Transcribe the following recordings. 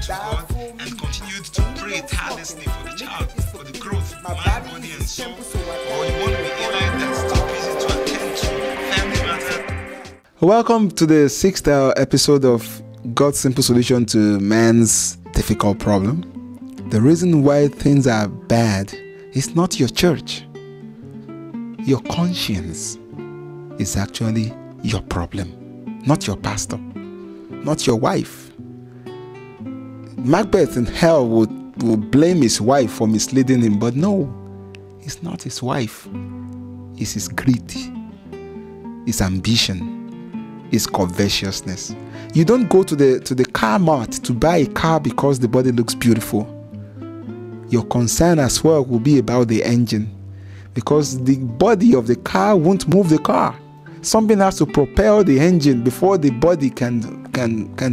to God and continued to pray tirelessly for the child, for the growth, mind, body, and soul, or you want to be Eli that's too busy to attend to family matters. Welcome to the 6th episode of God's simple solution to man's difficult problem. The reason why things are bad is not your church. Your conscience is actually your problem, not your pastor, not your wife. Macbeth in hell would blame his wife for misleading him, but no, it's not his wife. It's his greed, his ambition, his covetousness. You don't go to the car mart to buy a car because the body looks beautiful. Your concern as well will be about the engine, because the body of the car won't move the car. Something has to propel the engine before the body can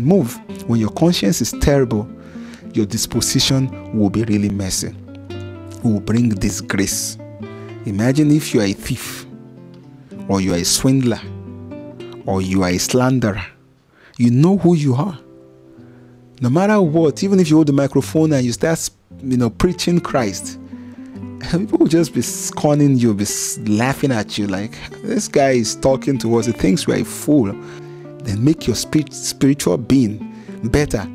move. When your conscience is terrible, your disposition will be really messy. It will bring disgrace. Imagine if you are a thief, or you are a swindler, or you are a slanderer. You know who you are. No matter what, even if you hold the microphone and you start, preaching Christ, people will just be scorning you, be laughing at you like, this guy is talking to us. He thinks we are a fool. Then make your spiritual being better.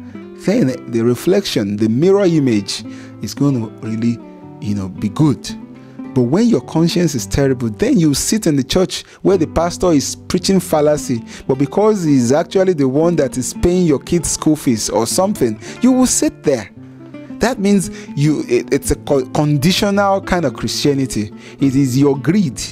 Then the reflection, the mirror image is going to really, be good. But when your conscience is terrible, then you sit in the church where the pastor is preaching fallacy, but because he's actually the one that is paying your kids' school fees or something, you will sit there. That means it's a conditional kind of Christianity. It is your greed,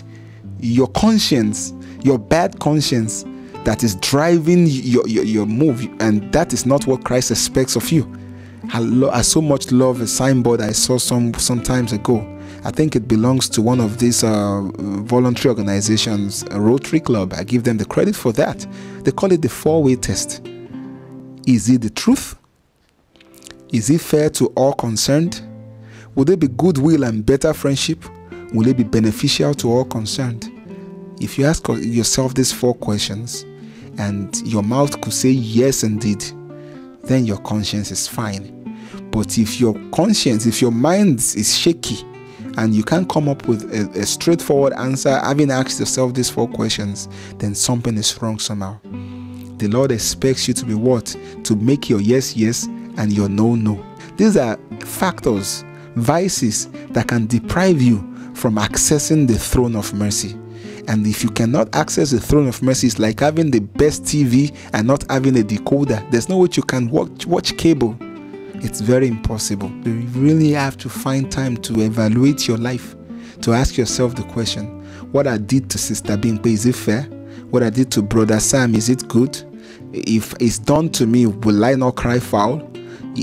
your conscience, your bad conscience that is driving your move, and that is not what Christ expects of you. I so much love a signboard I saw some times ago. I think it belongs to one of these voluntary organizations, a Rotary Club. I give them the credit for that. They call it the 4-way test. Is it the truth? Is it fair to all concerned? Will there be goodwill and better friendship? Will it be beneficial to all concerned? If you ask yourself these 4 questions and your mouth could say yes indeed, then your conscience is fine. But if your mind is shaky and you can't come up with a straightforward answer, having asked yourself these 4 questions, then something is wrong somehow. The Lord expects you to be what? To make your yes, yes, and your no, no. These are factors, vices that can deprive you from accessing the throne of mercy. And if you cannot access the throne of mercy, it's like having the best TV and not having a decoder. There's no way you can watch cable. It's very impossible. You really have to find time to evaluate your life, to ask yourself the question, what I did to Sister Bimpe, is it fair? What I did to Brother Sam, is it good? If it's done to me, will I not cry foul?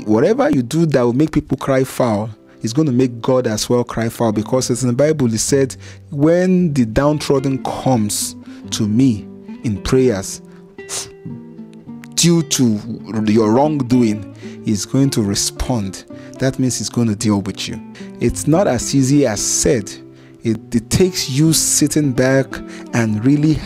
Whatever you do that will make people cry foul is going to make God as well cry foul, because as in the Bible it said, when the downtrodden comes to me in prayers due to your wrongdoing, He's going to respond. That means He's going to deal with you. It's not as easy as said. It takes you sitting back and really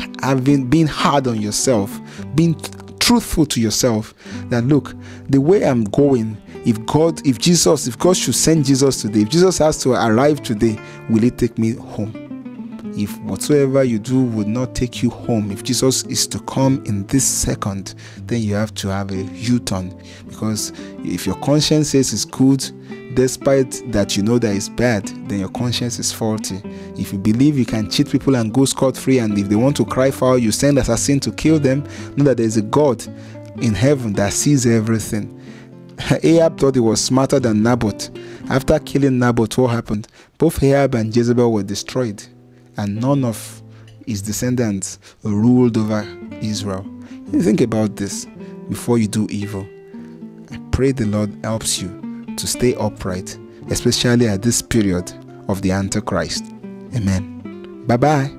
being hard on yourself, being truthful to yourself, that look, the way I'm going, if God should send Jesus today, if Jesus has to arrive today, will He take me home? If whatsoever you do would not take you home, if Jesus is to come in this second, then you have to have a U-turn. Because if your conscience says it's good, despite that you know that it's bad, then your conscience is faulty. If you believe you can cheat people and go scot-free, and if they want to cry foul, you send assassin to kill them, know that there's a God in heaven that sees everything. Ahab thought he was smarter than Naboth. After killing Naboth, what happened? Both Ahab and Jezebel were destroyed, and none of his descendants ruled over Israel. Think about this before you do evil. I pray the Lord helps you to stay upright, especially at this period of the Antichrist. Amen. Bye-bye.